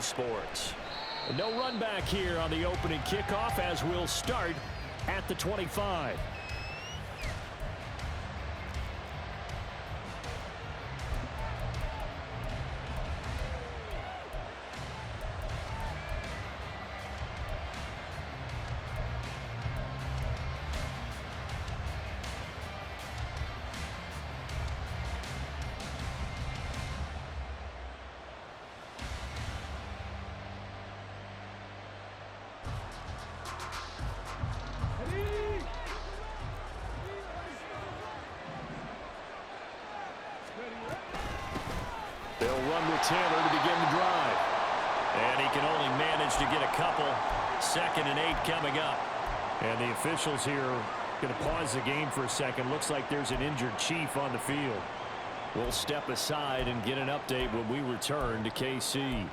Sports. No run back here on the opening kickoff as we'll start at the 25. They'll run with Taylor to begin the drive. And he can only manage to get a couple. 2nd and 8 coming up. And the officials here are going to pause the game for a second. Looks like there's an injured Chief on the field. We'll step aside and get an update when we return to KC.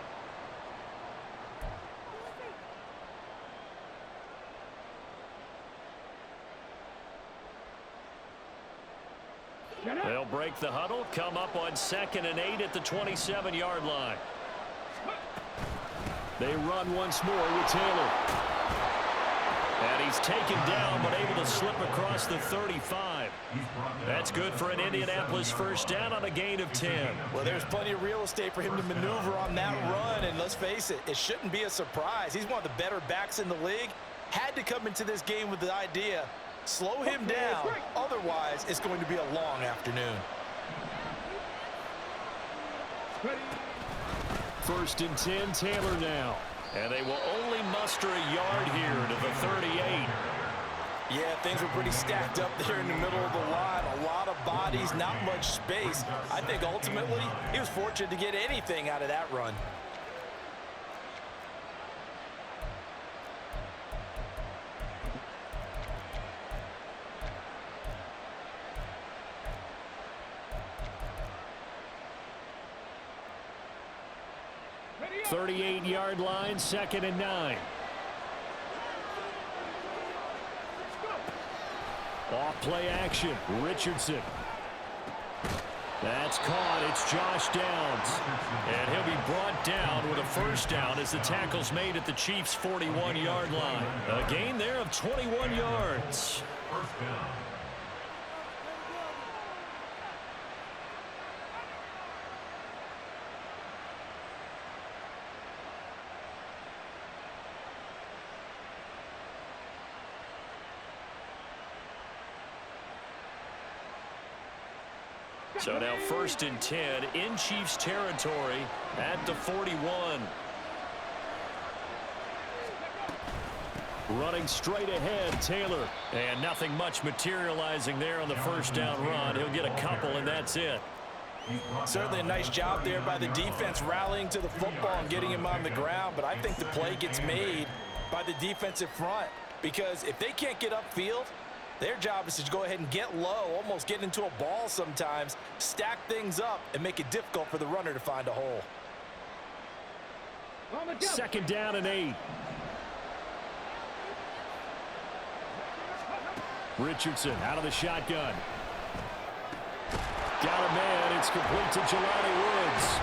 They'll break the huddle, come up on 2nd and 8 at the 27-yard line. They run once more with Taylor. And he's taken down but able to slip across the 35. That's good for an Indianapolis first down on a gain of 10. Well, there's plenty of real estate for him to maneuver on that run, and let's face it, it shouldn't be a surprise. He's one of the better backs in the league. Had to come into this game with the idea, slow him down, otherwise it's going to be a long afternoon. 1st and 10, Taylor now. And they will only muster a yard here to the 38. Yeah, things were pretty stacked up there in the middle of the line. A lot of bodies, not much space. I think ultimately he was fortunate to get anything out of that run. The 38-yard line, 2nd and 9. Off play action, Richardson. That's caught. It's Josh Downs. And he'll be brought down with a first down as the tackle's made at the Chiefs' 41-yard line. A gain there of 21 yards. First down. So now 1st and 10 in Chiefs territory at the 41. Running straight ahead, Taylor. And nothing much materializing there on the first down run. He'll get a couple, and that's it. Certainly a nice job there by the defense rallying to the football and getting him on the ground. But I think the play gets made by the defensive front, because if they can't get upfield, their job is to go ahead and get low, almost get into a ball sometimes, stack things up, and make it difficult for the runner to find a hole. 2nd down and 8. Richardson out of the shotgun. Got a man. It's complete to Jelani Woods.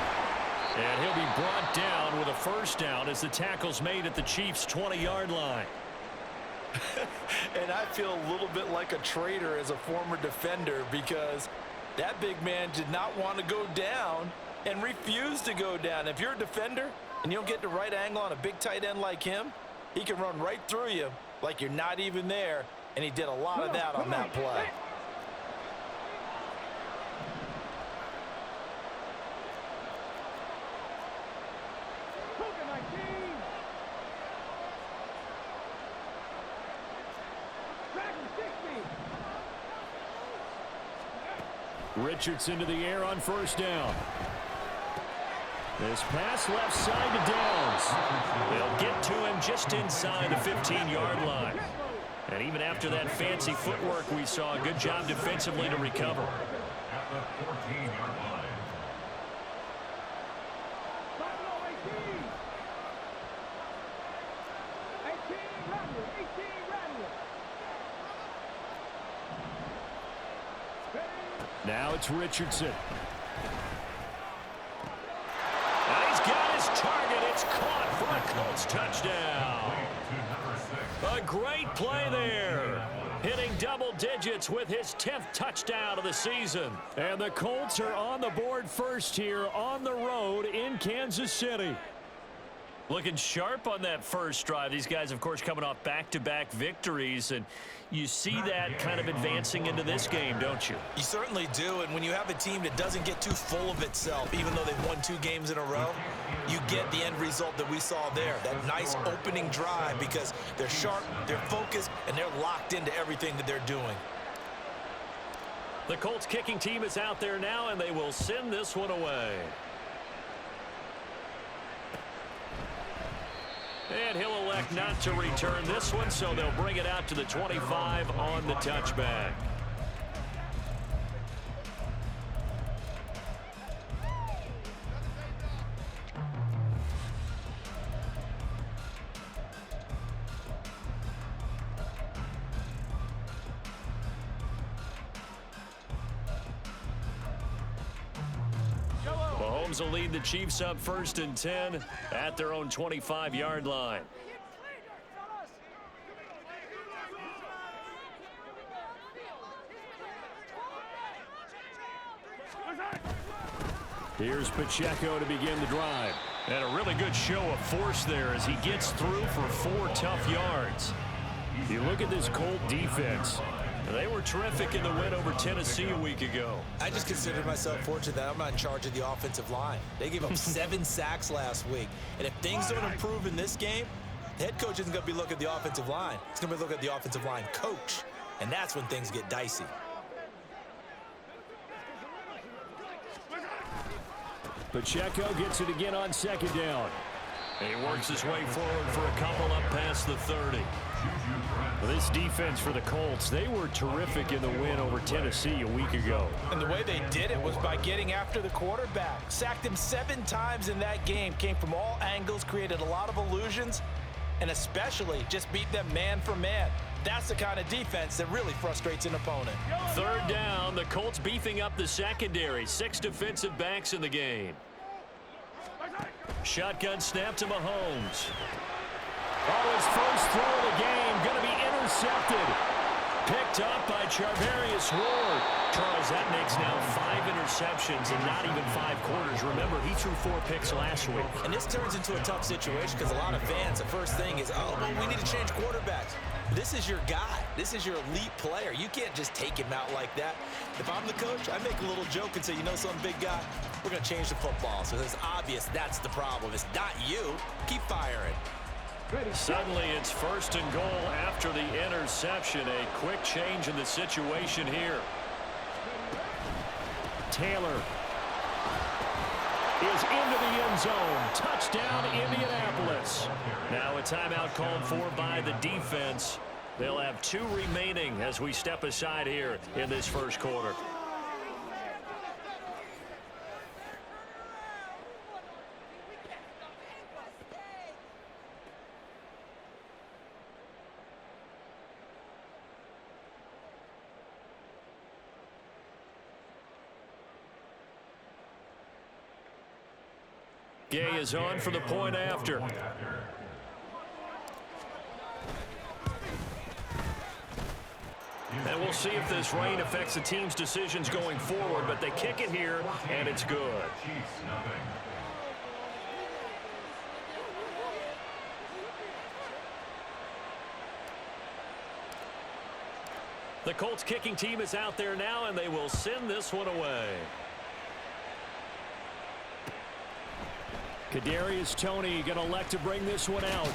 And he'll be brought down with a first down as the tackle's made at the Chiefs' 20-yard line. And I feel a little bit like a traitor as a former defender, because that big man did not want to go down and refused to go down. If you're a defender and you don't get the right angle on a big tight end like him, he can run right through you like you're not even there, and he did a lot of that on that play. Richardson to the air on first down. This pass left side to Downs. They'll get to him just inside the 15-yard line. And even after that fancy footwork we saw, a good job defensively to recover. At the 14-yard line. Now it's Richardson. And he's got his target. It's caught. Colts touchdown. A great play there. Hitting double digits with his 10th touchdown of the season. And the Colts are on the board first here on the road in Kansas City. Looking sharp on that first drive. These guys, of course, coming off back-to-back victories, and you see that kind of advancing into this game, don't you? You certainly do, and when you have a team that doesn't get too full of itself, even though they've won 2 games in a row, you get the end result that we saw there, that nice opening drive, because they're sharp, they're focused, and they're locked into everything that they're doing. The Colts kicking team is out there now, and they will send this one away. And he'll elect not to return this one, so they'll bring it out to the 25 on the touchback. Mahomes will lead the Chiefs up 1st and 10 at their own 25-yard line. Here's Pacheco to begin the drive. And a really good show of force there as he gets through for 4 tough yards. You look at this Colt defense. They were terrific in the win over Tennessee a week ago. I just consider myself fortunate that I'm not in charge of the offensive line. They gave up 7 sacks last week. And if things don't improve in this game, the head coach isn't going to be looking at the offensive line. He's going to be looking at the offensive line coach. And that's when things get dicey. Pacheco gets it again on 2nd down. He works his way forward for a couple up past the 30. Well, this defense for the Colts, they were terrific in the win over Tennessee a week ago. And the way they did it was by getting after the quarterback. Sacked him 7 times in that game. Came from all angles, created a lot of illusions, and especially just beat them man for man. That's the kind of defense that really frustrates an opponent. 3rd down, the Colts beefing up the secondary. 6 defensive backs in the game. Shotgun snap to Mahomes. Oh, his first throw of the game going to be intercepted. Picked up by Charvarius Ward. Charles, that makes now 5 interceptions in not even 5 quarters. Remember, he threw 4 picks last week. And this turns into a tough situation because a lot of fans, the first thing is, oh, well, we need to change quarterbacks. This is your guy. This is your elite player. You can't just take him out like that. If I'm the coach, I make a little joke and say, you know something, big guy? We're going to change the football. So it's obvious that's the problem. It's not you. Keep firing. Suddenly it's 1st and goal after the interception. A quick change in the situation here. Taylor is into the end zone. Touchdown, Indianapolis. Now a timeout called for by the defense. They'll have 2 remaining as we step aside here in this first quarter. Gay is on for the point after. And we'll see if this rain affects the team's decisions going forward, but they kick it here, and it's good. The Colts kicking team is out there now, and they will send this one away. Kadarius Toney going to elect to bring this one out.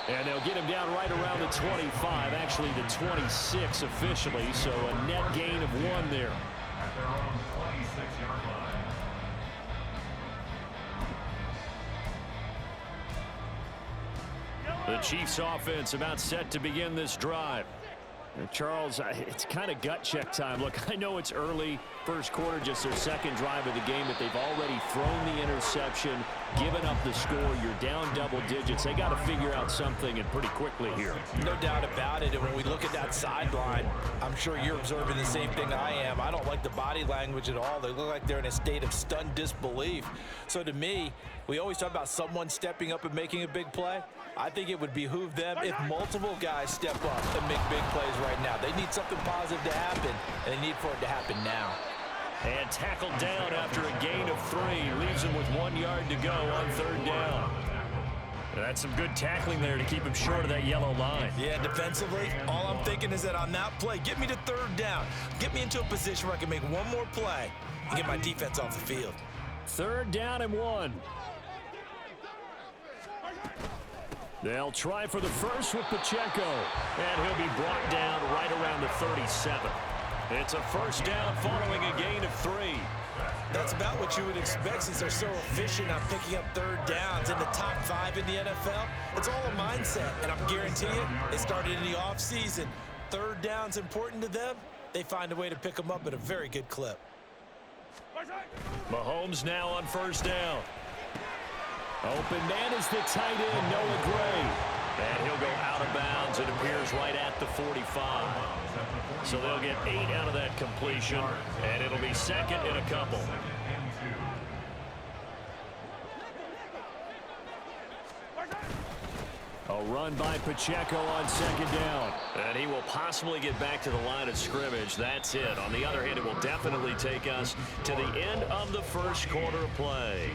And they'll get him down right around the 25, actually the 26 officially, so a net gain of 1 there. The Chiefs offense about set to begin this drive. Charles, it's kind of gut check time. Look, I know it's early, first quarter, just their 2nd drive of the game, but they've already thrown the interception, given up the score. You're down double digits. They got to figure out something, and pretty quickly here. No doubt about it. And when we look at that sideline, I'm sure you're observing the same thing I am. I don't like the body language at all. They look like they're in a state of stunned disbelief. So to me, We always talk about someone stepping up and making a big play. I think it would behoove them if multiple guys step up and make big plays right now. They need something positive to happen, and they need for it to happen now. And tackled down after a gain of 3. Leaves him with 1 yard to go on 3rd down. That's some good tackling there to keep him short of that yellow line. Yeah, defensively, all I'm thinking is that on that play, get me to 3rd down. Get me into a position where I can make one more play and get my defense off the field. 3rd down and 1. They'll try for the first with Pacheco. And he'll be brought down right around the 37. It's a 1st down following a gain of 3. That's about what you would expect since they're so efficient on picking up 3rd downs in the top 5 in the NFL. It's all a mindset, and I'm guaranteeing you, it started in the offseason. 3rd down's important to them. They find a way to pick them up at a very good clip. Mahomes now on 1st down. Open man is the tight end, Noah Gray. And he'll go out of bounds. It appears right at the 45. So they'll get 8 out of that completion, and it'll be 2nd and a couple. A run by Pacheco on 2nd down. And he will possibly get back to the line of scrimmage. That's it. On the other hand, it will definitely take us to the end of the 1st quarter play.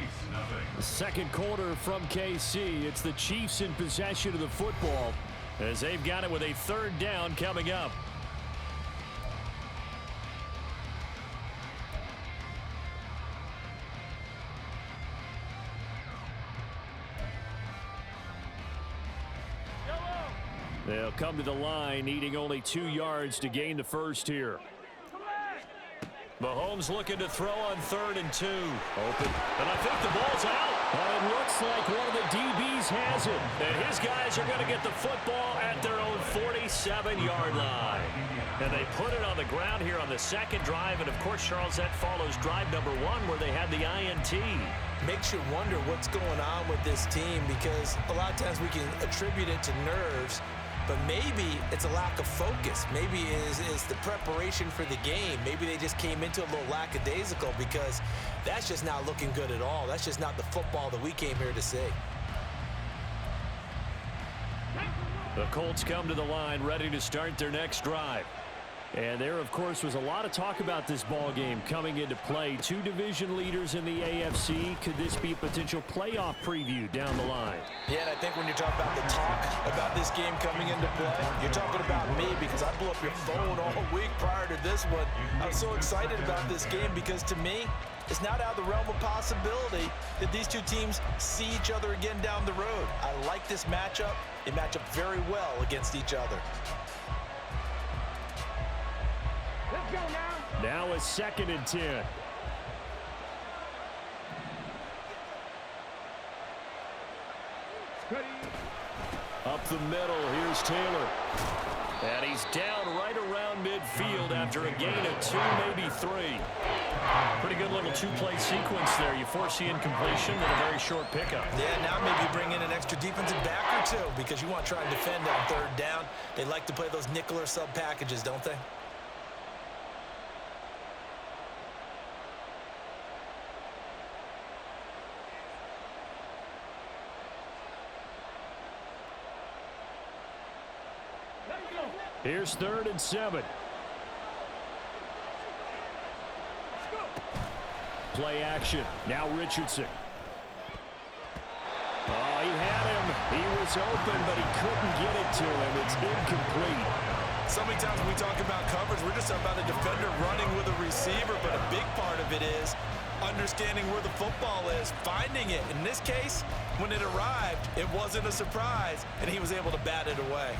The 2nd quarter from KC. It's the Chiefs in possession of the football as they've got it with a 3rd down coming up. They'll come to the line, needing only 2 yards to gain the 1st here. Mahomes looking to throw on 3rd and 2. Open. And I think the ball's out. But it looks like one of the DBs has it. And his guys are going to get the football at their own 47-yard line. And they put it on the ground here on the 2nd drive. And, of course, Charles, that follows drive number 1 where they had the INT. Makes you wonder what's going on with this team because a lot of times we can attribute it to nerves. But maybe it's a lack of focus. Maybe it's the preparation for the game. Maybe they just came into a little lackadaisical because that's just not looking good at all. That's just not the football that we came here to see. The Colts come to the line ready to start their next drive. And there, of course, was a lot of talk about this ball game coming into play. 2 division leaders in the AFC. Could this be a potential playoff preview down the line? Yeah, and I think when you talk about the talk about this game coming into play, you're talking about me because I blew up your phone all week prior to this one. I'm so excited about this game because to me, it's not out of the realm of possibility that these 2 teams see each other again down the road. I like this matchup. They match up very well against each other. Now a 2nd and 10. Up the middle, here's Taylor. And he's down right around midfield after a gain of 2, maybe 3. Pretty good little 2-play sequence there. You foresee incompletion and a very short pickup. Yeah, now maybe bring in an extra defensive back or 2 because you want to try and defend on 3rd down. They like to play those nickel or sub packages, don't they? Here's 3rd and 7. Play action. Now Richardson. Oh, he had him. He was open, but he couldn't get it to him. It's incomplete. So many times when we talk about coverage, we're just about a defender running with a receiver, but a big part of it is understanding where the football is, finding it. In this case, when it arrived, it wasn't a surprise, and he was able to bat it away.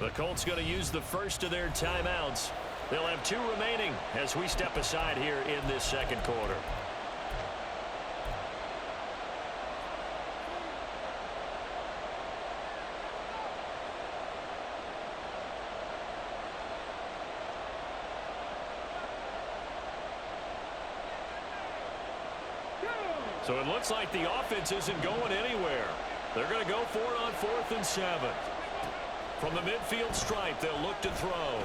The Colts going to use the first of their timeouts. They'll have 2 remaining as we step aside here in this 2nd quarter. So it looks like the offense isn't going anywhere. They're going to go for it on 4th and 7. From the midfield stripe, they'll look to throw.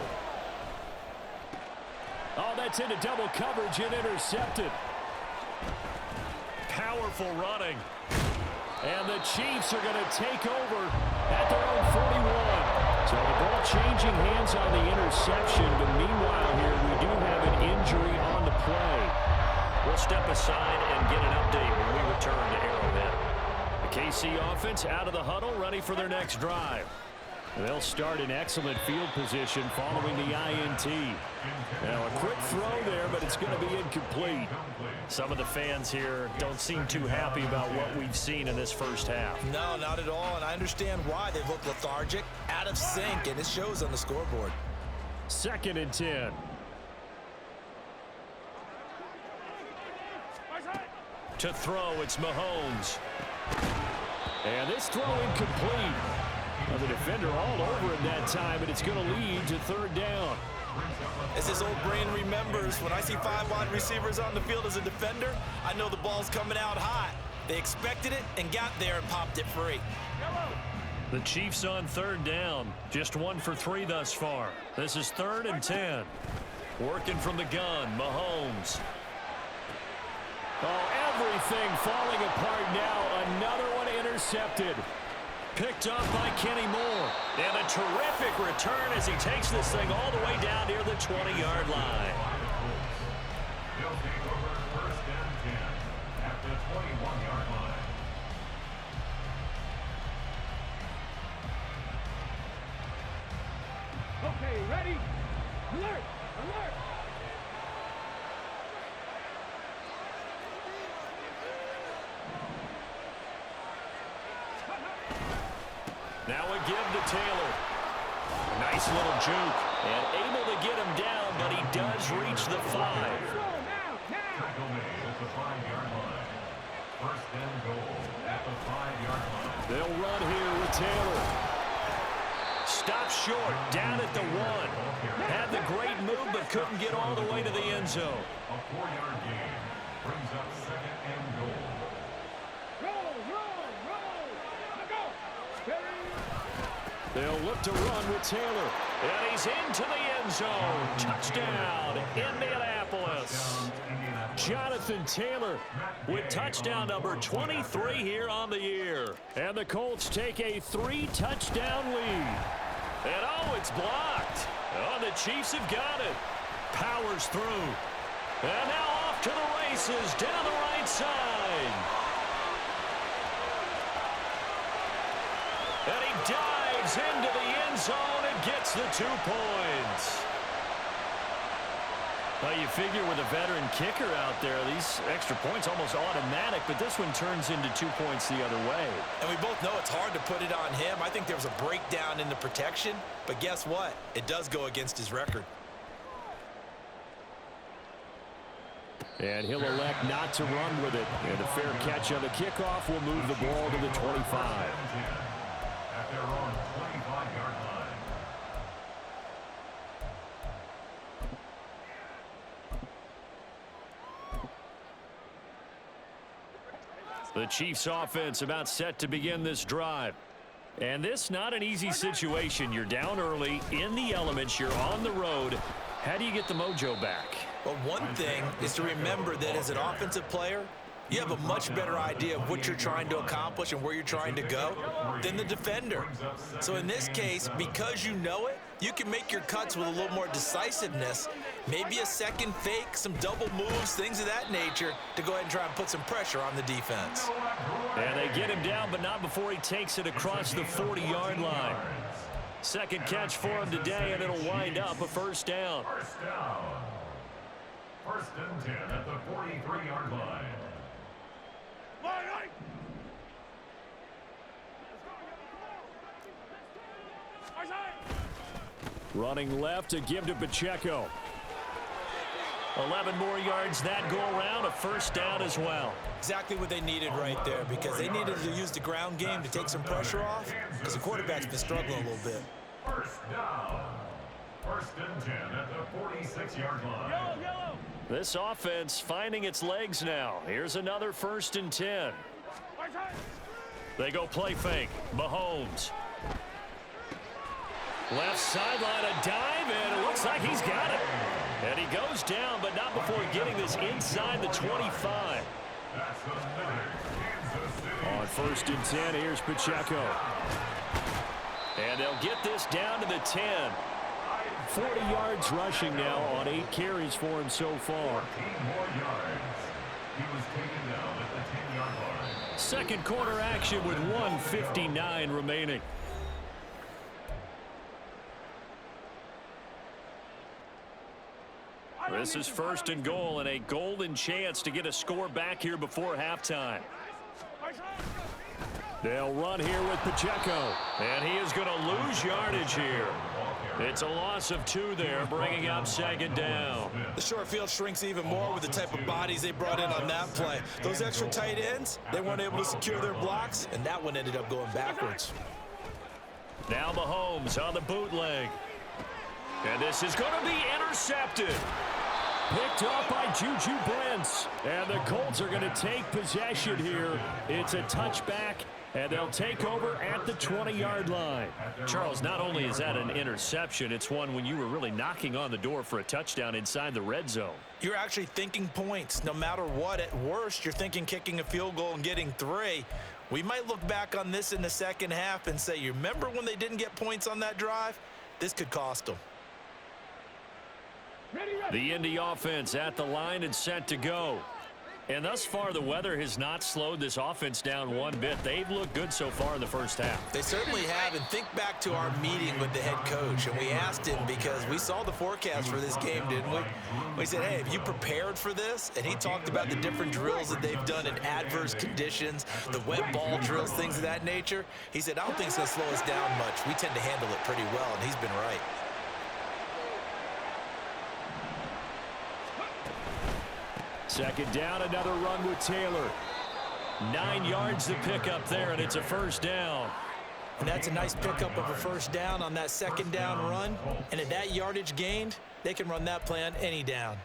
Oh, that's into double coverage and intercepted. Powerful running. And the Chiefs are going to take over at their own 41. So the ball changing hands on the interception. But meanwhile here, we do have an injury on the play. We'll step aside and get an update when we return to Arrowhead. The KC offense out of the huddle, ready for their next drive. They'll start in excellent field position following the INT. Now, a quick throw there, but it's going to be incomplete. Some of the fans here don't seem too happy about what we've seen in this first half. No, not at all, and I understand why. They look lethargic, out of sync, and it shows on the scoreboard. 2nd and 10. To throw, it's Mahomes. And this throw incomplete. Well, the defender all over him that time, and it's going to lead to 3rd down. As his old brain remembers, when I see 5 wide receivers on the field as a defender, I know the ball's coming out hot. They expected it and got there and popped it free. The Chiefs on 3rd down. Just 1 for 3 thus far. This is 3rd and 10. Working from the gun, Mahomes. Oh, everything falling apart now. Another one intercepted. Picked up by Kenny Moore. And a terrific return as he takes this thing all the way down near the 20-yard line. They'll take over 1st and 10 at the 21-yard line. Okay, ready? Alert! Alert! Now a give to Taylor. Nice little juke. And able to get him down, but he does reach the 5. Tackle made at the 5-yard line. 1st and goal at the 5-yard line. They'll run here with Taylor. Stop short, down at the 1. Had the great move, but couldn't get all the way to the end zone. A 4-yard gain brings up 2nd and goal. Roll, roll, roll! Go! They'll look to run with Taylor. And he's into the end zone. Touchdown, Indianapolis. Jonathan Taylor with touchdown number 23 here on the year. And the Colts take a 3-touchdown lead. And oh, it's blocked. Oh, the Chiefs have got it. Powers through. And now off to the races down the right side. And he dives into the end zone and gets the 2 points. Well, you figure with a veteran kicker out there, these extra points almost automatic, but this one turns into 2 points the other way. And we both know it's hard to put it on him. I think there was a breakdown in the protection, but guess what? It does go against his record. And he'll elect not to run with it. And a fair catch on the kickoff will move the ball to the 25. At their own 25-yard line. The Chiefs offense about set to begin this drive. And this not an easy situation. You're down early, in the elements, you're on the road. How do you get the mojo back? Well, one thing is to remember that as an offensive player, you have a much better idea of what you're trying to accomplish and where you're trying to go than the defender. So in this case, because you know it, you can make your cuts with a little more decisiveness, maybe a second fake, some double moves, things of that nature, to go ahead and try and put some pressure on the defense. And they get him down, but not before he takes it across the 40-yard line. Second catch for him today, and it'll wind up a 1st down. 1st and 10 at the 43-yard line. Running left to give to Pacheco. 11 more yards that go around, a 1st down as well. Exactly what they needed right there, because they needed to use the ground game to take some pressure off, because the quarterback's been struggling a little bit. 1st down. 1st and 10 at the 46-yard line. Yellow, yellow! This offense finding its legs now. Here's another 1st and 10. They go play fake. Mahomes. Left sideline, a dive, and it looks like he's got it. And he goes down, but not before getting this inside the 25. On 1st and 10, here's Pacheco. And they'll get this down to the 10. 40 yards rushing now on 8 carries for him so far. 14 more yards. He was taken down at the 10-yard line. Second quarter action with 1:59 remaining. This is 1st and goal and a golden chance to get a score back here before halftime. They'll run here with Pacheco, and he is going to lose yardage here. It's a loss of 2 there, bringing up 2nd down. The short field shrinks even more with the type of bodies they brought in on that play. Those extra tight ends, they weren't able to secure their blocks, and that one ended up going backwards. Now Mahomes on the bootleg. And this is going to be intercepted. Picked off by Juju Brents. And the Colts are going to take possession here. It's a touchback, and they'll take over at the 20-yard line. Charles, not only is that an interception, it's one when you were really knocking on the door for a touchdown inside the red zone. You're actually thinking points. No matter what, at worst, you're thinking kicking a field goal and getting 3. We might look back on this in the second half and say, you remember when they didn't get points on that drive? This could cost them. The Indy offense at the line and set to go. And thus far, the weather has not slowed this offense down one bit. They've looked good so far in the first half. They certainly have. And think back to our meeting with the head coach. And we asked him, because we saw the forecast for this game, didn't we? We said, hey, have you prepared for this? And he talked about the different drills that they've done in adverse conditions, the wet ball drills, things of that nature. He said, I don't think it's going to slow us down much. We tend to handle it pretty well, and he's been right. Second down, another run with Taylor. 9 yards to pick up there, and it's a 1st down. And that's a nice pickup of a 1st down on that 2nd down run. And at that yardage gained, they can run that play on any down.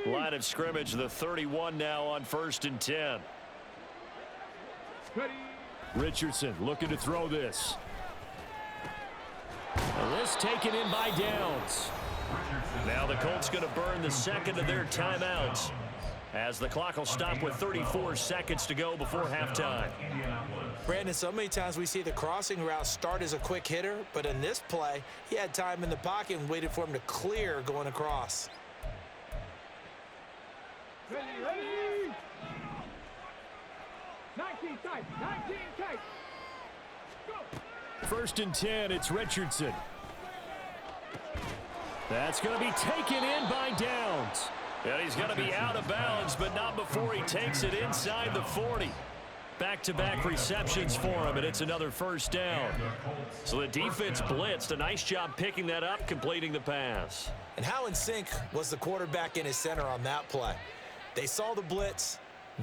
Line of scrimmage, the 31 now on 1st and 10. Richardson looking to throw this. And this taken in by Downs. Now the Colts going to burn the 2nd of their timeouts as the clock will stop with 34 seconds to go before halftime. Brandon, so many times we see the crossing route start as a quick hitter, but in this play, he had time in the pocket and waited for him to clear going across. Ready. 19 tight. Go. 1st and 10, it's Richardson. That's going to be taken in by Downs. And he's going to be out of bounds, but not before he takes it inside the 40. Back-to-back receptions for him, and it's another 1st down. So the defense blitzed. A nice job picking that up, completing the pass. And how in sync was the quarterback and his center on that play? They saw the blitz,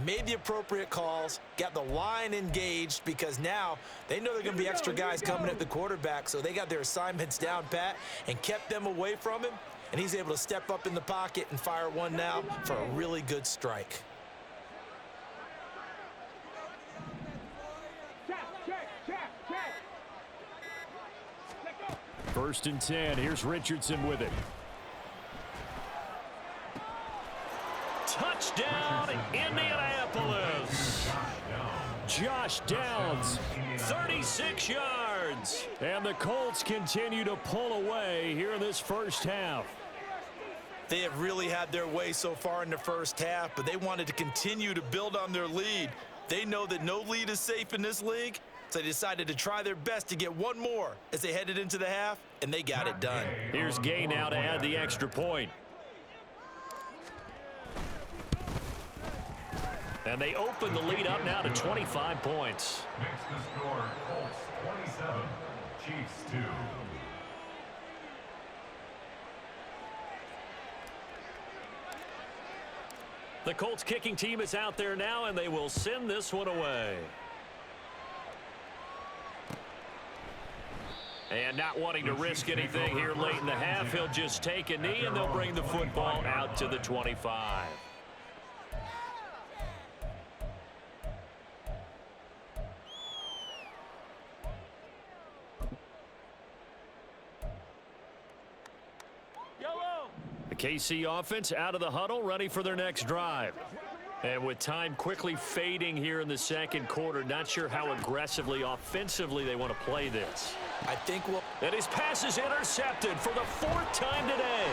made the appropriate calls, got the line engaged, because now they know they're going to be extra guys coming at the quarterback, so they got their assignments down pat and kept them away from him, and he's able to step up in the pocket and fire one now for a really good strike. Check. 1st and 10, here's Richardson with it. Touchdown, Indianapolis. Josh Downs, 36 yards. And the Colts continue to pull away here in this first half. They have really had their way so far in the first half, but they wanted to continue to build on their lead. They know that no lead is safe in this league, so they decided to try their best to get one more as they headed into the half, and they got it done. Here's Gay now to add the extra point. And they open the lead up now to 25 points. Makes the score Colts 27, Chiefs 2. The Colts kicking team is out there now, and they will send this one away. And not wanting to risk anything here late in the half, he'll just take a knee, and they'll bring the football out to the 25. The KC offense out of the huddle, ready for their next drive. And with time quickly fading here in the second quarter, not sure how aggressively, offensively they want to play this. I think we'll... And his pass is intercepted for the 4th time today.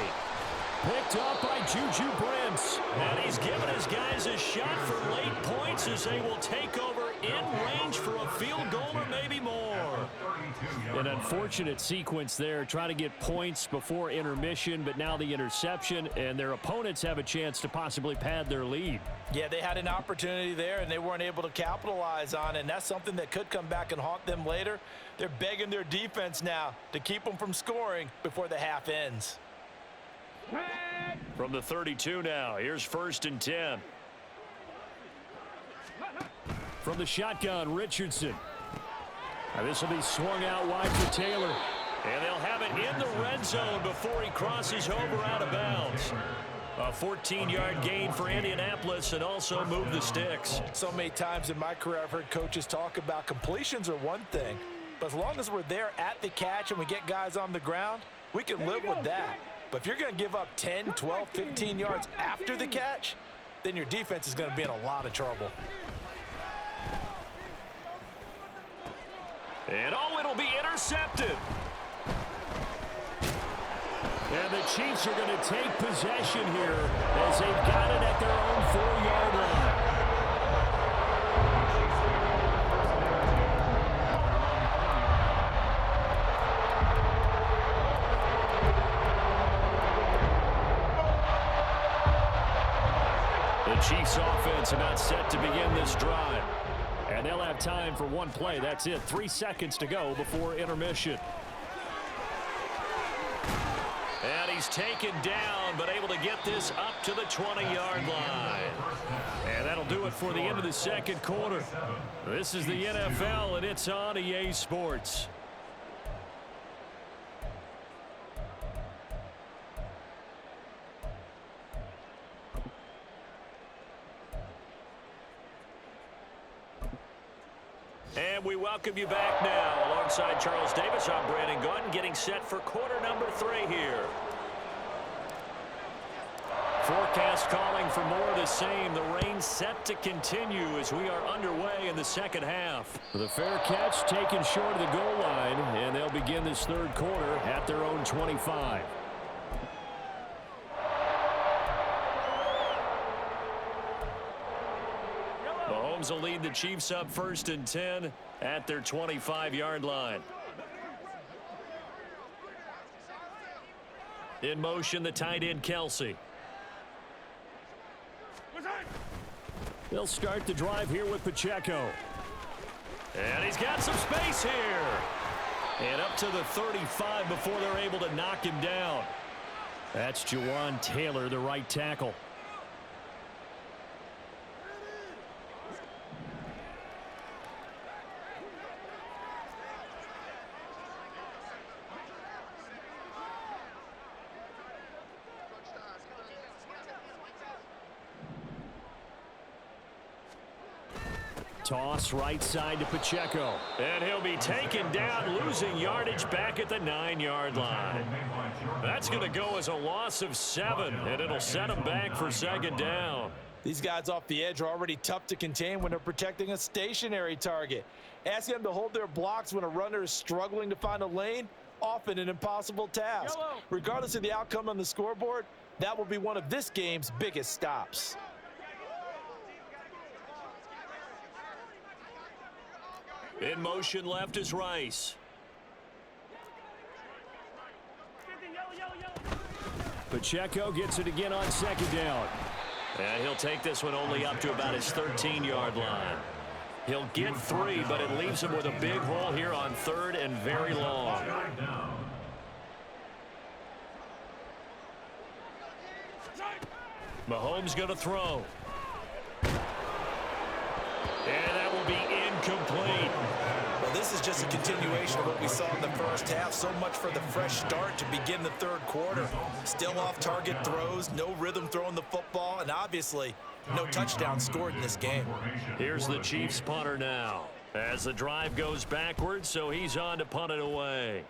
Picked up by Juju Brents. And he's given his guys a shot for late points as they will take over in range for a field goal or maybe more. An unfortunate sequence there, trying to get points before intermission, but now the interception, and their opponents have a chance to possibly pad their lead. Yeah, they had an opportunity there, and they weren't able to capitalize on it, and that's something that could come back and haunt them later. They're begging their defense now to keep them from scoring before the half ends. From the 32 now, here's 1st and 10. From the shotgun, Richardson. Now this will be swung out wide for Taylor. And they'll have it in the red zone before he crosses over out of bounds. A 14-yard gain for Indianapolis and also move the sticks. So many times in my career I've heard coaches talk about completions are one thing, but as long as we're there at the catch and we get guys on the ground, we can live with that. But if you're going to give up 10, 12, 15 yards after the catch, then your defense is going to be in a lot of trouble. And it'll be intercepted. And the Chiefs are going to take possession here as they've got it at their own 4-yard line. The Chiefs offense about set to begin this drive. And they'll have time for one play. That's it. 3 seconds to go before intermission. And he's taken down, but able to get this up to the 20-yard line. And that'll do it for the end of the second quarter. This is the NFL, and it's on EA Sports. And we welcome you back now. Alongside Charles Davis, I'm Brandon Gordon, getting set for quarter number 3 here. Forecast calling for more of the same. The rain set to continue as we are underway in the second half. The fair catch taken short of the goal line, and they'll begin this third quarter at their own 25. Mahomes will lead the Chiefs up 1st and 10 at their 25-yard line. In motion, the tight end, Kelsey. They'll start the drive here with Pacheco. And he's got some space here. And up to the 35 before they're able to knock him down. That's Jawan Taylor, the right tackle. Toss right side to Pacheco. And he'll be taken down, losing yardage back at the 9-yard line. That's going to go as a loss of 7, and it'll set him back for second down. These guys off the edge are already tough to contain when they're protecting a stationary target. Asking them to hold their blocks when a runner is struggling to find a lane, often an impossible task. Regardless of the outcome on the scoreboard, that will be one of this game's biggest stops. In motion left is Rice. Pacheco gets it again on second down. And he'll take this one only up to about his 13-yard line. He'll get 3, but it leaves him with a big hole here on 3rd and very long. Mahomes going to throw. And that will be incomplete. Well, this is just a continuation of what we saw in the first half. So much for the fresh start to begin the third quarter. Still off-target throws, no rhythm throwing the football, and obviously no touchdown scored in this game. Here's the Chiefs punter now. As the drive goes backwards, so he's on to punt it away.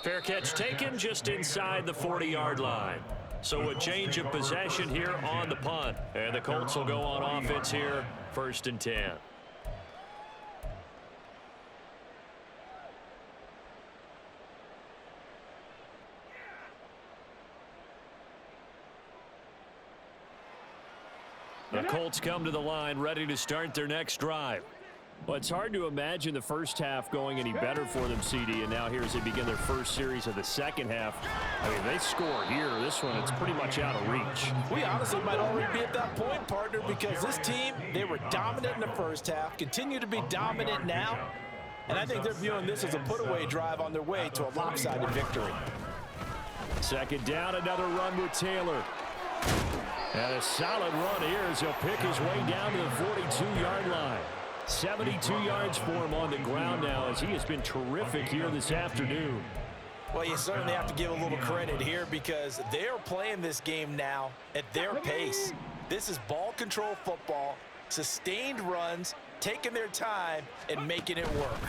Fair catch taken just inside the 40-yard line. So a change of possession here on the punt. And the Colts will go on offense here, 1st and 10. The Colts come to the line ready to start their next drive. Well, it's hard to imagine the first half going any better for them, CD, and now here as they begin their first series of the second half. I mean, they score here. This one, it's pretty much out of reach. We honestly might already be at that point, partner, because this team, they were dominant in the first half, continue to be dominant now, and I think they're viewing this as a put-away drive on their way to a lopsided victory. Second down, another run with Taylor. And a solid run here as he'll pick his way down to the 42-yard line. 72 yards for him on the ground now as he has been terrific here this afternoon. Well, you certainly have to give a little credit here because they're playing this game now at their pace. This is ball control football, sustained runs, taking their time, and making it work.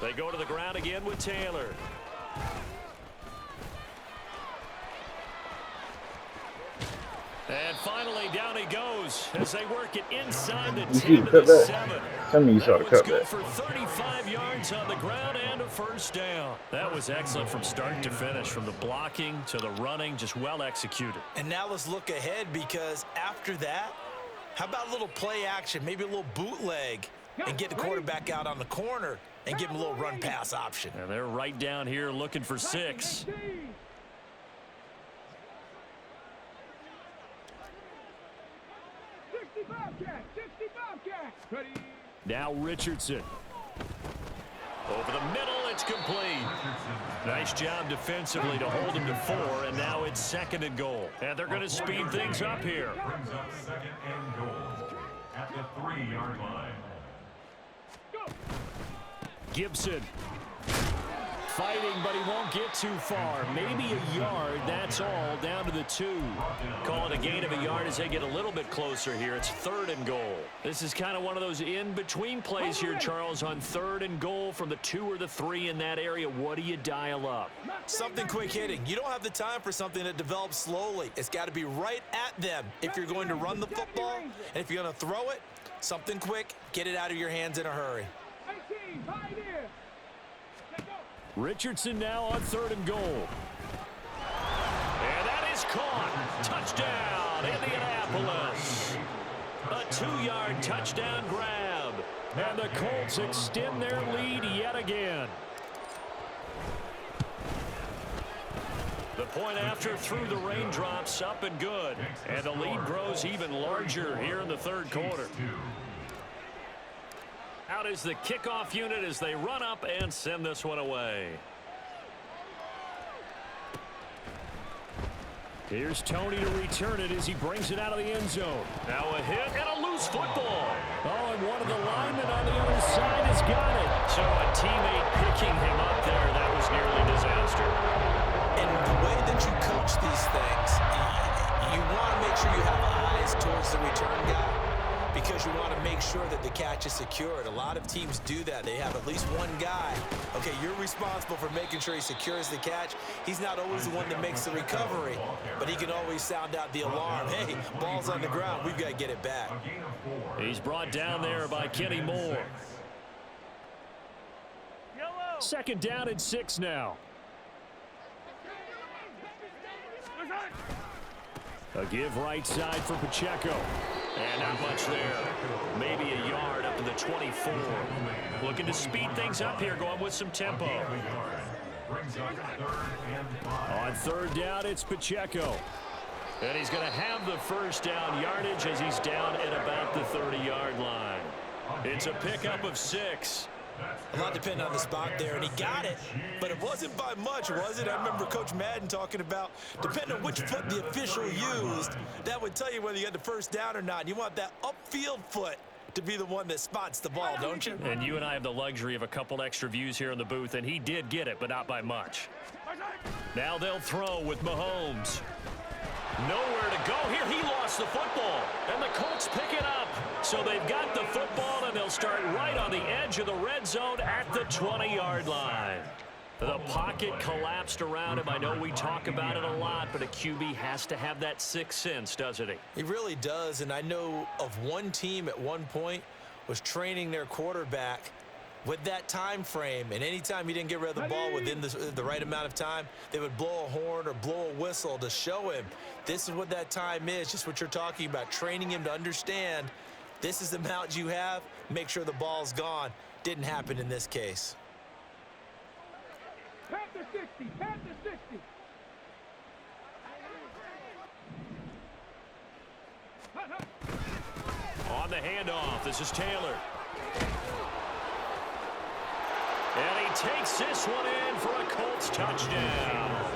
They go to the ground again with Taylor. And finally, down he goes as they work it inside the 10 to the 7. Tell me you saw the That one's cut good back. for 35 yards on the ground and a first down. That was excellent from start to finish, from the blocking to the running, just well executed. And now let's look ahead because after that, how about a little play action, maybe a little bootleg, and get the quarterback out on the corner and give him a little run-pass option. And they're right down here looking for 6. Now Richardson. Over the middle, it's complete. Nice job defensively to hold him to 4, and now it's 2nd and goal. And they're going to speed things up here. Brings up 2nd and goal at the 3-yard line. Gibson. Fighting, but he won't get too far. Maybe a yard, that's all, down to the 2. Call it a gain of a yard as they get a little bit closer here. It's 3rd and goal. This is kind of one of those in-between plays here, Charles, on 3rd and goal from the 2 or the 3 in that area. What do you dial up? Something quick hitting. You don't have the time for something that develops slowly. It's got to be right at them if you're going to run the football. And if you're going to throw it, something quick, get it out of your hands in a hurry. Richardson now on 3rd and goal. And that is caught. Touchdown, Indianapolis. A 2-yard touchdown grab. And the Colts extend their lead yet again. The point after through the raindrops, up and good. And the lead grows even larger here in the 3rd quarter. Out is the kickoff unit as they run up and send this one away. Here's Tony to return it as he brings it out of the end zone. Now a hit and a loose football. Oh, and one of the linemen on the other side has got it. So a teammate picking him up there. That was nearly a disaster. And the way that you coach these things, you want to make sure you have eyes towards the return guy, because you want to make sure that the catch is secured. A lot of teams do that. They have at least one guy. Okay, you're responsible for making sure he secures the catch. He's not always the one that makes the recovery, but he can always sound out the alarm. Hey, ball's on the ground. We've got to get it back. He's brought down there by Kenny Moore. 2nd down and 6 now. A give right side for Pacheco. And not much there. Maybe a yard up to the 24. Looking to speed things up here, going with some tempo. On 3rd down, it's Pacheco. And he's going to have the first down yardage as he's down at about the 30-yard line. It's a pickup of 6. A lot depending on the spot there, and he got it, but it wasn't by much, was it? I remember Coach Madden talking about, depending on which foot the official used, that would tell you whether you had the first down or not. You want that upfield foot to be the one that spots the ball, don't you? And you and I have the luxury of a couple extra views here in the booth, and he did get it, but not by much. Now they'll throw with Mahomes. Nowhere to go here. He lost the football, and the Colts pick it up. So they've got the football, and they'll start right on the edge of the red zone at the 20-yard line. The pocket collapsed around him. I know we talk about it a lot, but a QB has to have that sixth sense, doesn't he? He really does, and I know of one team at one point was training their quarterback with that time frame, and anytime he didn't get rid of the ball within the right amount of time, they would blow a horn or blow a whistle to show him this is what that time is, just what you're talking about, training him to understand this is the amount you have, make sure the ball's gone. Didn't happen in this case. Pass to 60, pass to 60. On the handoff, this is Taylor. And he takes this one in for a Colts touchdown.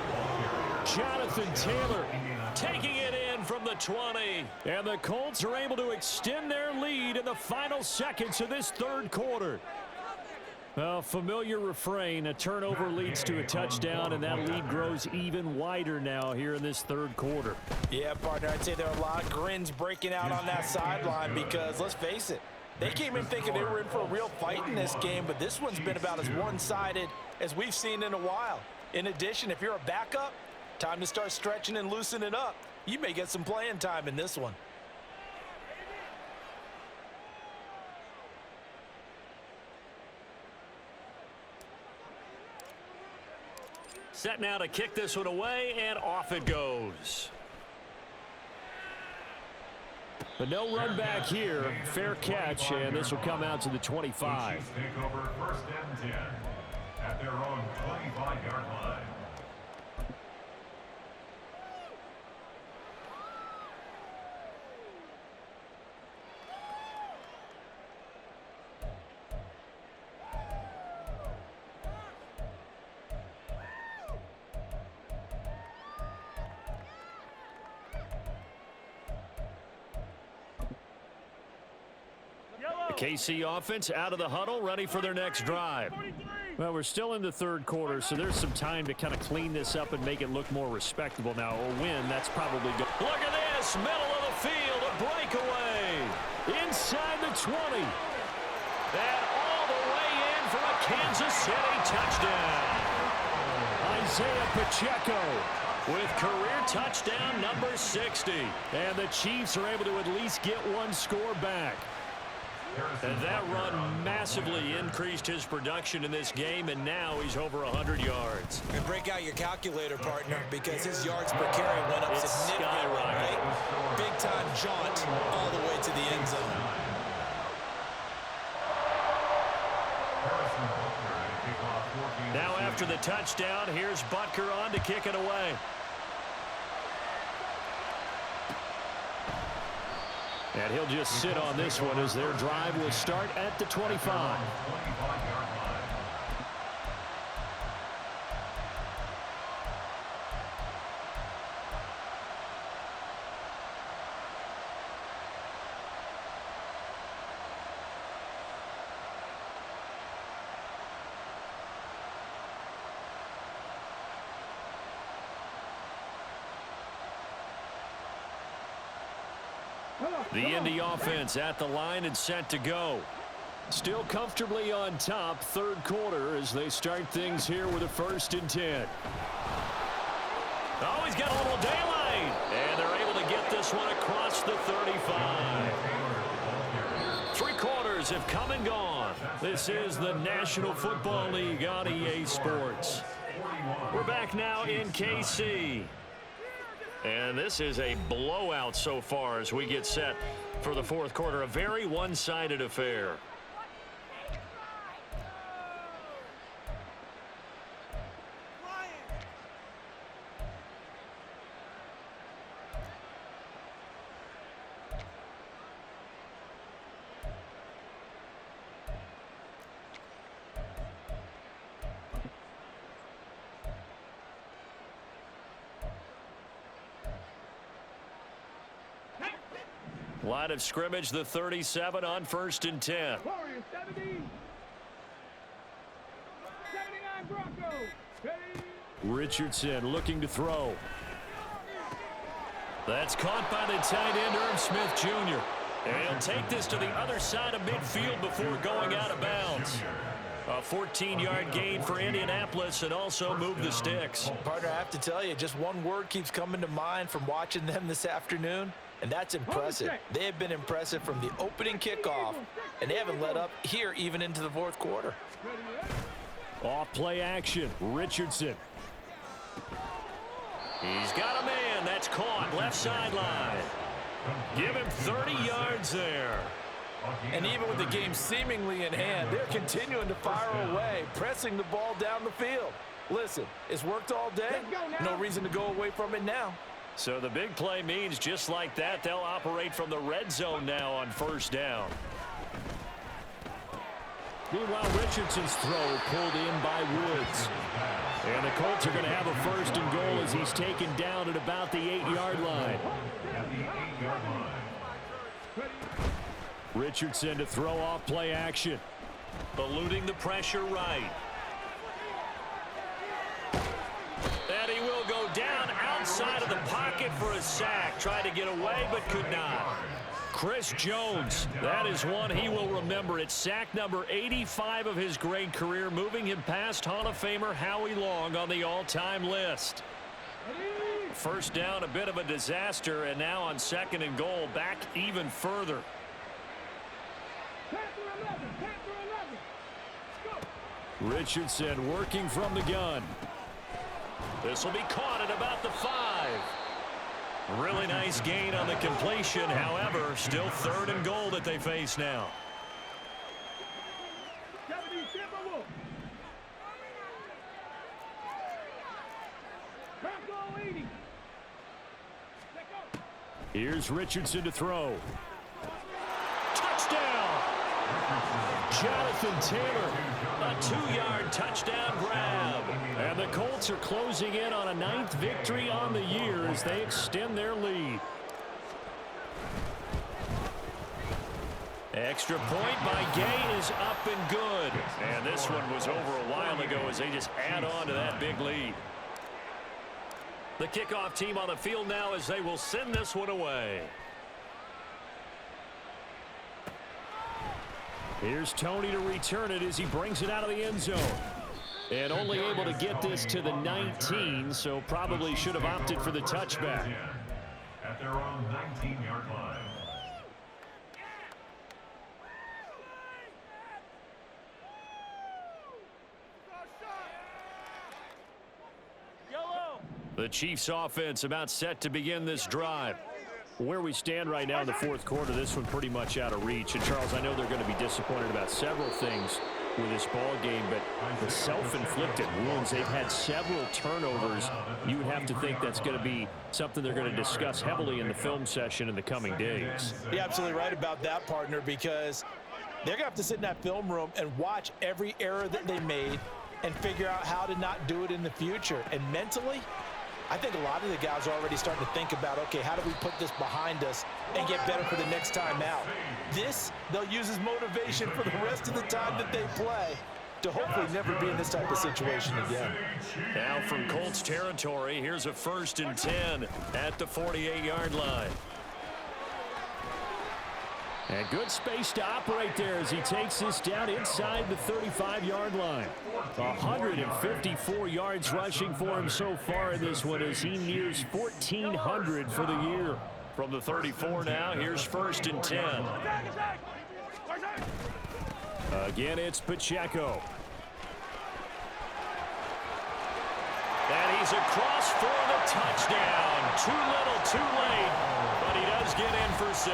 Jonathan Taylor taking it in from the 20. And the Colts are able to extend their lead in the final seconds of this third quarter. A familiar refrain, a turnover leads to a touchdown, and that lead grows even wider now here in this third quarter. Yeah, partner, I'd say there are a lot of grins breaking out on that sideline because, let's face it, they came in thinking they were in for a real fight in this game, but this one's been about as one-sided as we've seen in a while. In addition, if you're a backup, time to start stretching and loosening up. You may get some playing time in this one. Set now to kick this one away, and off it goes. But no run back here. Fair catch, and this will come out to the 25. Chiefs take over first and 10 at their own 25-yard line. KC offense out of the huddle, ready for their next drive. Well, we're still in the third quarter, so there's some time to kind of clean this up and make it look more respectable. Now, a win, that's probably good. Look at this, middle of the field, a breakaway inside the 20. And all the way in for a Kansas City touchdown. Isaiah Pacheco with career touchdown number 60. And the Chiefs are able to at least get one score back. And that run massively increased his production in this game, and now he's over 100 yards. And break out your calculator, partner, because his yards per carry went up significantly. Right? Big-time jaunt all the way to the end zone. Now after the touchdown, here's Butker on to kick it away. And he'll just sit on this one as their drive will start at the 25. The Indy offense at the line and set to go. Still comfortably on top, third quarter as they start things here with a 1st and 10. Oh, he's got a little daylight. And they're able to get this one across the 35. 3 quarters have come and gone. This is the National Football League on EA Sports. We're back now in KC. And this is a blowout so far as we get set for the fourth quarter. A very one-sided affair. Line of scrimmage, the 37 on 1st and 10. Warriors 70. 79 Broncos. Ready. Richardson looking to throw. That's caught by the tight end, Irv Smith Jr. And he'll take this to the other side of midfield before going out of bounds. A 14-yard gain for Indianapolis and also move the sticks. Partner, I have to tell you, just one word keeps coming to mind from watching them this afternoon, and that's impressive. They have been impressive from the opening kickoff, and they haven't let up here even into the fourth quarter. Off play action, Richardson. He's got a man. That's caught left sideline. Give him 30 yards there. And even with the game seemingly in hand, they're continuing to fire away, pressing the ball down the field. Listen, it's worked all day. No reason to go away from it now. So the big play means just like that, they'll operate from the red zone now on 1st down. Meanwhile, Richardson's throw pulled in by Woods. And the Colts are going to have a 1st and goal as he's taken down at about the 8-yard line. At the 8-yard line. Richardson to throw off play action. Eluding the pressure right. And he will go down outside of the pocket for a sack. Tried to get away but could not. Chris Jones, that is one he will remember. It's sack number 85 of his great career, moving him past Hall of Famer Howie Long on the all-time list. 1st down, a bit of a disaster, and now on 2nd and goal, back even further. Richardson working from the gun. This will be caught at about the 5. Really nice gain on the completion. However, still 3rd and goal that they face now. Here's Richardson to throw. Touchdown! Jonathan Taylor, a 2-yard touchdown grab. And the Colts are closing in on a 9th victory on the year as they extend their lead. Extra point by Gay is up and good. And this one was over a while ago as they just add on to that big lead. The kickoff team on the field now as they will send this one away. Here's Tony to return it as he brings it out of the end zone. And only able to get this to the 19, so probably should have opted for the touchback. At their own 19-yard line. The Chiefs offense about set to begin this drive. Where we stand right now in the fourth quarter, this one pretty much out of reach. And Charles, I know they're going to be disappointed about several things with this ball game, but the self-inflicted wounds, they've had several turnovers. You would have to think that's going to be something they're going to discuss heavily in the film session in the coming days. You're absolutely right about that, partner, because they're going to have to sit in that film room and watch every error that they made and figure out how to not do it in the future. And mentally, I think a lot of the guys are already starting to think about, okay, how do we put this behind us and get better for the next time out? This, they'll use as motivation for the rest of the time that they play to hopefully never be in this type of situation again. Now from Colts territory, here's a 1st and 10 at the 48-yard line. And good space to operate there as he takes this down inside the 35-yard line. 154 yards rushing for him so far in this one as he nears 1,400 for the year. From the 34 now, here's 1st and 10. Again, it's Pacheco. And he's across for the touchdown. Too little, too late. But he does get in for 6.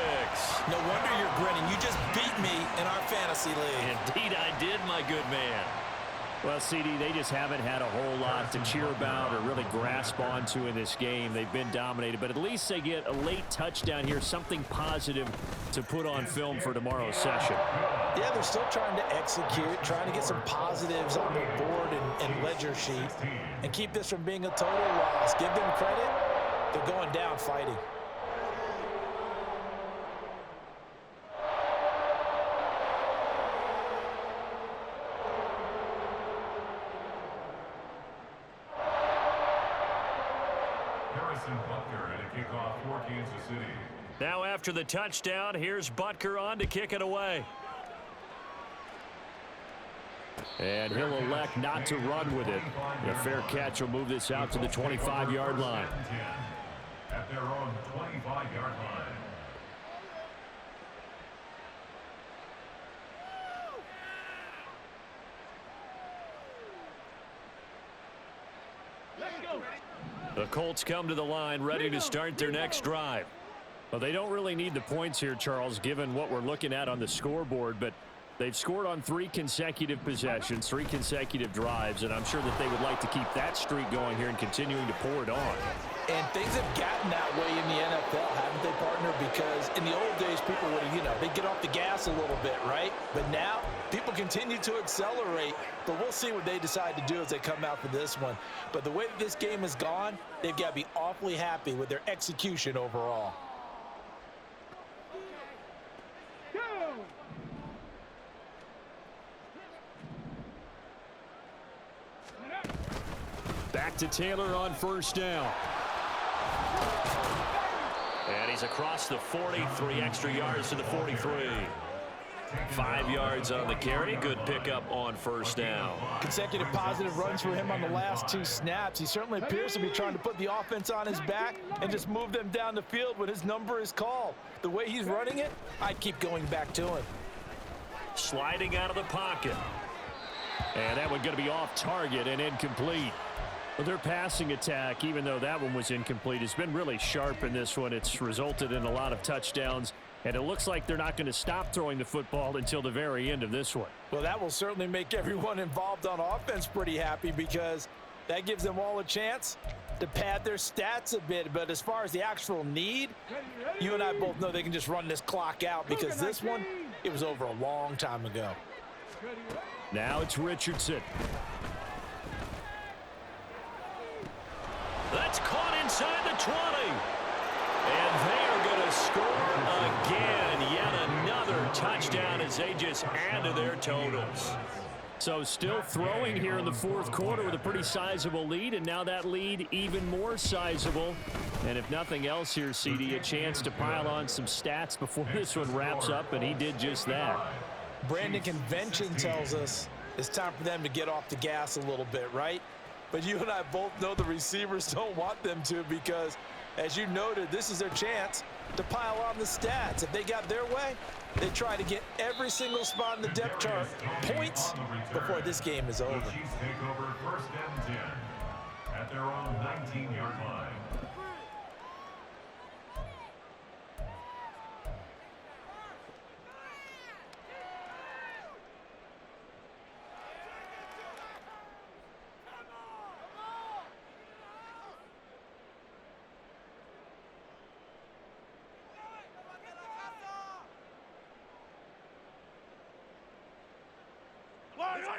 No wonder you're grinning. You just beat me in our fantasy league. Indeed I did, my good man. Well, CD, they just haven't had a whole lot to cheer about or really grasp onto in this game. They've been dominated, but at least they get a late touchdown here, something positive to put on film for tomorrow's session. Yeah, they're still trying to execute, trying to get some positives on their board and ledger sheet and keep this from being a total loss. Give them credit. They're going down fighting. Harrison Butker at a kickoff for Kansas City. Now after the touchdown, here's Butker on to kick it away. And he'll elect not to run with it. A fair catch will move this out to the 25-yard line. At their own 25-yard line. The Colts come to the line ready to start their next drive. Well, they don't really need the points here, Charles, given what we're looking at on the scoreboard, but they've scored on 3 consecutive possessions, 3 consecutive drives, and I'm sure that they would like to keep that streak going here and continuing to pour it on. And things have gotten that way in the NFL, haven't they, partner? Because in the old days, people would, they'd get off the gas a little bit, right? But now, people continue to accelerate, but we'll see what they decide to do as they come out for this one. But the way that this game has gone, they've got to be awfully happy with their execution overall. Back to Taylor on first down. And he's across the 40, 3 extra yards to the 43. 5 yards on the carry. Good pickup on first down. Consecutive positive runs for him on the last 2 snaps. He certainly appears to be trying to put the offense on his back and just move them down the field when his number is called. The way he's running it, I'd keep going back to him. Sliding out of the pocket. And that one going to be off target and incomplete. Well, their passing attack, even though that one was incomplete, has been really sharp in this one. It's resulted in a lot of touchdowns, and it looks like they're not going to stop throwing the football until the very end of this one. Well, that will certainly make everyone involved on offense pretty happy because that gives them all a chance to pad their stats a bit. But as far as the actual need, you and I both know they can just run this clock out because this one, it was over a long time ago. Now it's Richardson. That's caught inside the 20. And they are going to score again. Yet another touchdown as they just add to their totals. So still throwing here in the 4th quarter with a pretty sizable lead, and now that lead even more sizable. And if nothing else here, CD, a chance to pile on some stats before this one wraps up, and he did just that. Brandon, convention tells us it's time for them to get off the gas a little bit, right? But you and I both know the receivers don't want them to because, as you noted, this is their chance to pile on the stats. If they got their way, they try to get every single spot in the depth chart points before this game is over. The Chiefs take over 1st and 10 at their own 19-yard line.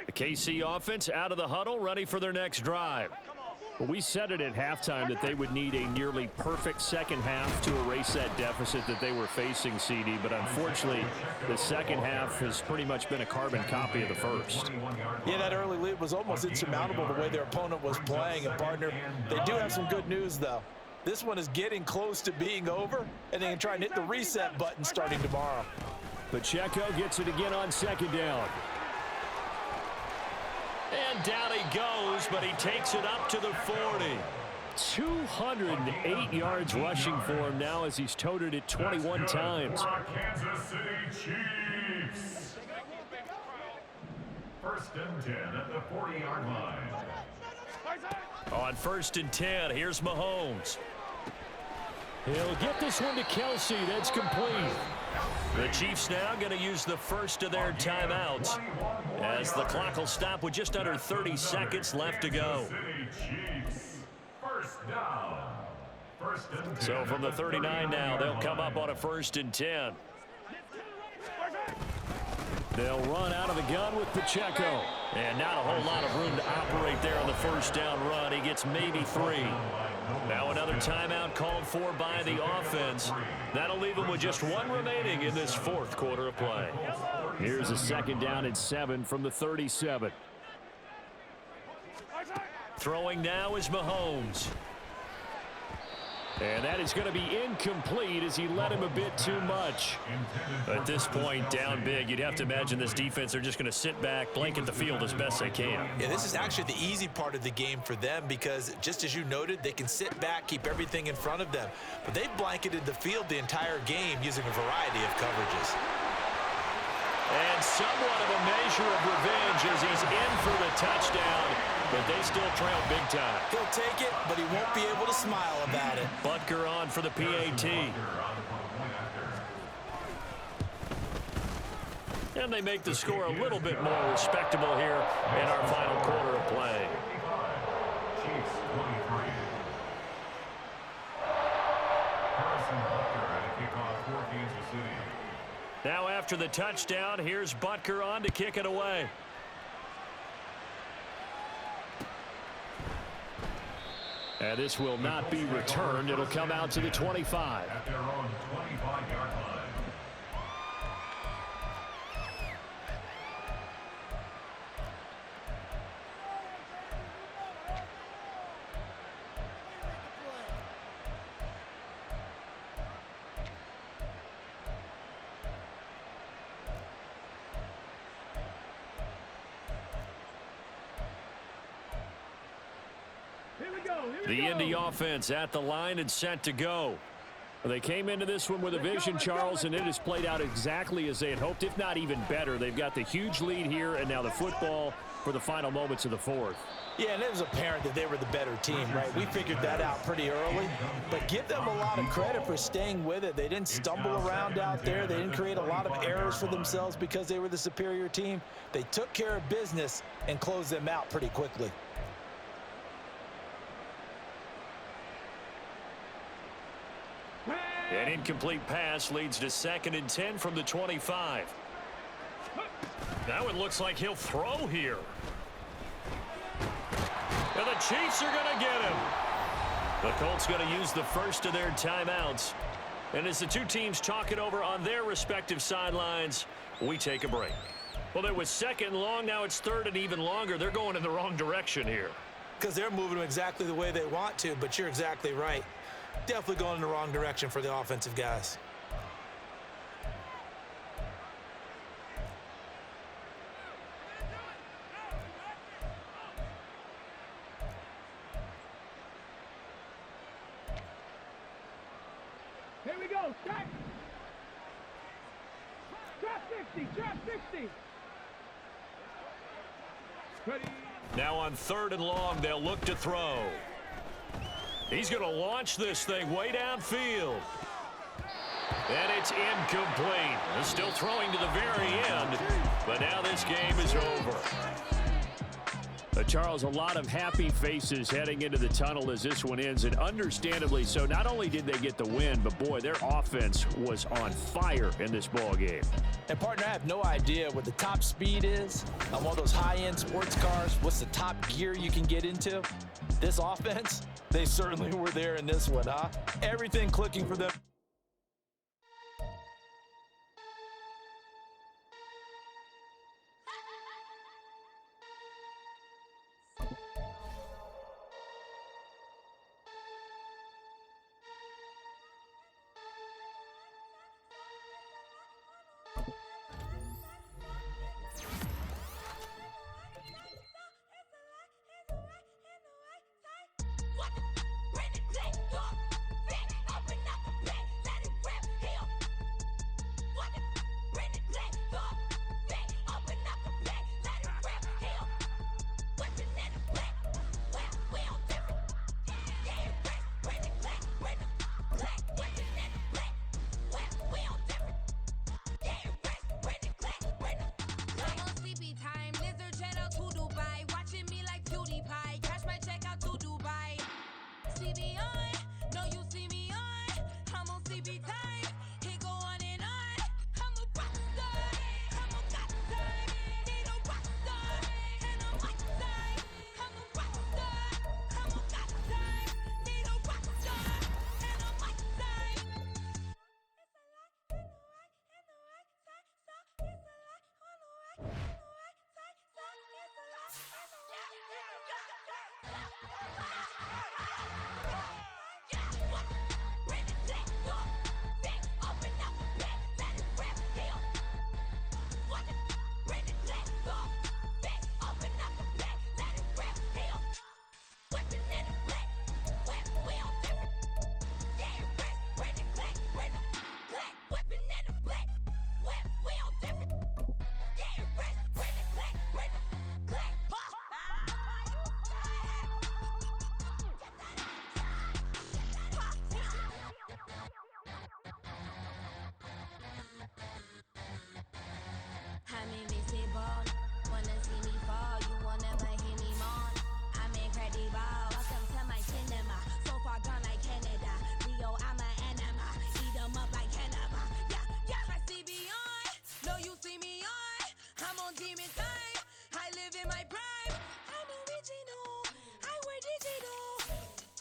The KC offense out of the huddle, ready for their next drive. Well, we said it at halftime that they would need a nearly perfect second half to erase that deficit that they were facing, CD, but unfortunately, the second half has pretty much been a carbon copy of the first. Yeah, that early lead was almost insurmountable the way their opponent was playing, and partner, they do have some good news, though. This one is getting close to being over, and they can try and hit the reset button starting tomorrow. Pacheco gets it again on 2nd down. And down he goes, but he takes it up to the 40. 208 yards rushing for him now as he's toted it 21 times. Kansas City Chiefs. 1st and 10 at the 40-yard line. On 1st and 10, here's Mahomes. He'll get this one to Kelsey. That's complete. The Chiefs now going to use the first of their timeouts as the clock will stop with just under 30 seconds left to go. So from the 39 now, they'll come up on a 1st and 10. They'll run out of the gun with Pacheco. And not a whole lot of room to operate there on the 1st down run. He gets maybe 3. Now another timeout called for by the offense. That'll leave them with just 1 remaining in this 4th quarter of play. Here's a 2nd down and 7 from the 37. Throwing now is Mahomes. And that is going to be incomplete as he led him a bit too much. At this point, down big, you'd have to imagine this defense, they're just going to sit back, blanket the field as best they can. Yeah, this is actually the easy part of the game for them because, just as you noted, they can sit back, keep everything in front of them. But they've blanketed the field the entire game using a variety of coverages. And somewhat of a measure of revenge as he's in for the touchdown, but they still trail big time. He'll take it, but he won't be able to smile about it. Butker on for the PAT. And they make the score a little bit more respectable here in our final quarter of play. Chiefs 23. Harrison Butker at a kickoff for Kansas City. Now after the touchdown, here's Butker on to kick it away. And this will not be returned. It'll come out to the 25. At their own 25-yard line. The Indy offense at the line and set to go. They came into this one with a vision, Charles, and it has played out exactly as they had hoped, if not even better. They've got the huge lead here, and now the football for the final moments of the fourth. Yeah, and it was apparent that they were the better team, right? We figured that out pretty early, but give them a lot of credit for staying with it. They didn't stumble around out there. They didn't create a lot of errors for themselves because they were the superior team. They took care of business and closed them out pretty quickly. An incomplete pass leads to 2nd and 10 from the 25. Now it looks like he'll throw here. And the Chiefs are going to get him. The Colts going to use the first of their timeouts. And as the two teams talk it over on their respective sidelines, we take a break. Well, it was 2nd and long. Now it's 3rd and even longer. They're going in the wrong direction here. Because they're moving them exactly the way they want to, but you're exactly right. Definitely going in the wrong direction for the offensive guys. Here we go. Strike. Drop 60. Drop 60. Ready. Now on 3rd and long, they'll look to throw. He's going to launch this thing way downfield. And it's incomplete. They're still throwing to the very end, but now this game is over. Charles, a lot of happy faces heading into the tunnel as this one ends, and understandably so. Not only did they get the win, but boy, their offense was on fire in this ball game. And partner, I have no idea what the top speed is on one of those high-end sports cars. What's the top gear you can get into? This offense, they certainly were there in this one, huh? Everything clicking for them. live in my prime. I'm original. I wear digital.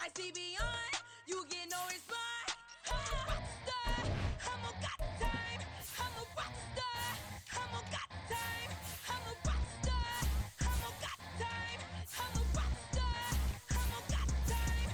I see beyond. You get no response. I'm a rockstar. I'm a got time. I'm a rockstar. I'm a got time. I'm a rockstar. I'm a got time. I'm a rockstar. I'm a got time.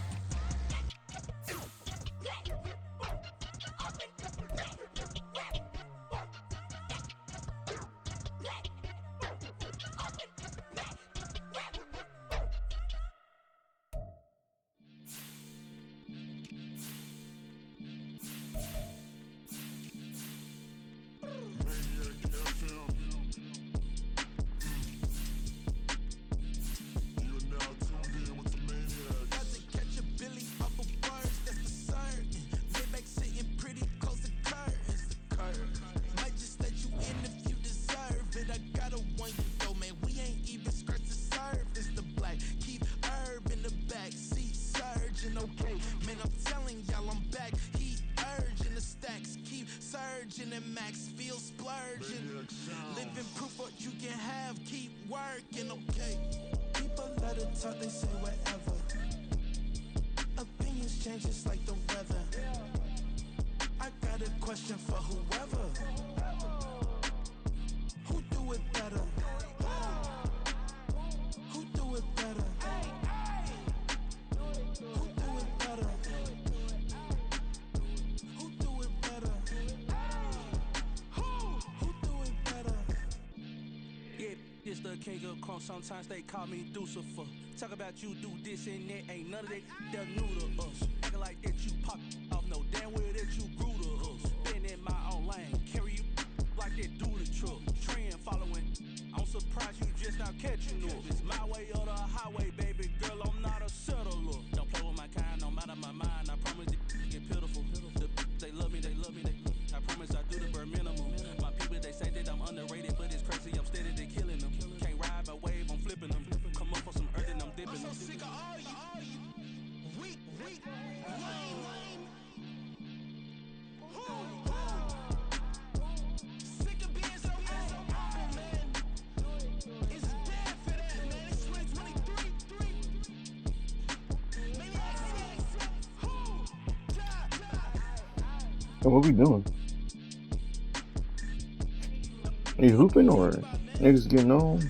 And max feel splurging. Living proof what you can have, keep working, okay? People let it talk, they say whatever. Opinions change just like the weather. I got a question for whoever. Who do it better? Who do it better? Who do it better? Who do it better? Who do it better? Yeah, it's the king of crunk. Sometimes they call me Lucifer. Talk about you do this and that. Ain't none of that they're new to us. Acting like that you pop off. No damn well that you grew to us. Been in my own lane. Carry you like that do the truck. Trend following. I'm surprised you just not catching up. It's my way or the highway, baby girl. I'm not a settler. Don't play with my kind. I'm out of my mind. I promise it get pitiful. They love me, they love me, they love me. I promise I do the bare minimum. My people, they say that I'm underrated, but it's crazy. I'm steady, they killing them. Can't ride my wave, I'm flipping them. Come up for some earth and I'm dipping them. I'm so sick of all you weak, lame. Sick of being so humble, man. It's dead for that, man. It's 2023. Maniacs. So what we doing? You hooping or niggas getting on?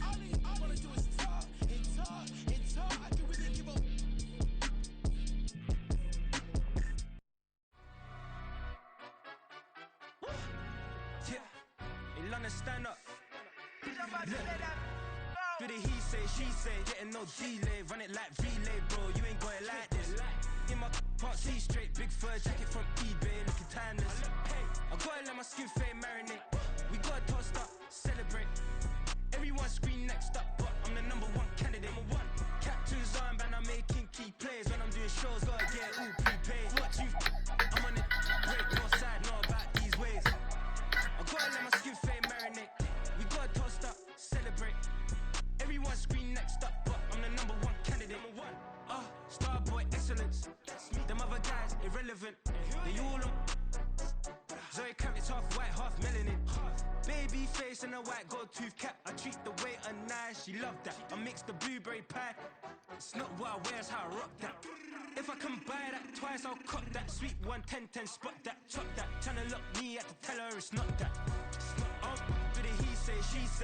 Stand up. Do the he say, she say, getting no delay, run it like relay, bro. You ain't got it like this. In my can't see straight, big fur jacket from eBay, looking timeless. I gotta let my skin fade marinate. We gotta toast up, celebrate. Everyone scream next up, but I'm the #1 candidate. Captain's armband, I'm making key plays. When I'm doing shows, gotta get all prepaid. What you? I'm on it, break your side, know about these ways. I gotta let my skin fade marinate. We gotta toast up, celebrate. Everyone scream next up, but I'm the #1 candidate. Starboy excellence. Them other guys irrelevant. They all on. Zoe Kravitz half white, half melanin. Baby face and a white gold tooth cap. I treat the waiter nice, she love that. I mix the blueberry pie. It's not what I wear, it's how I rock that. If I can buy that twice, I'll cut that. Sweet 110, spot that, chop that. Tryna lock me at the teller, it's not that. Oh, do the he say, she say.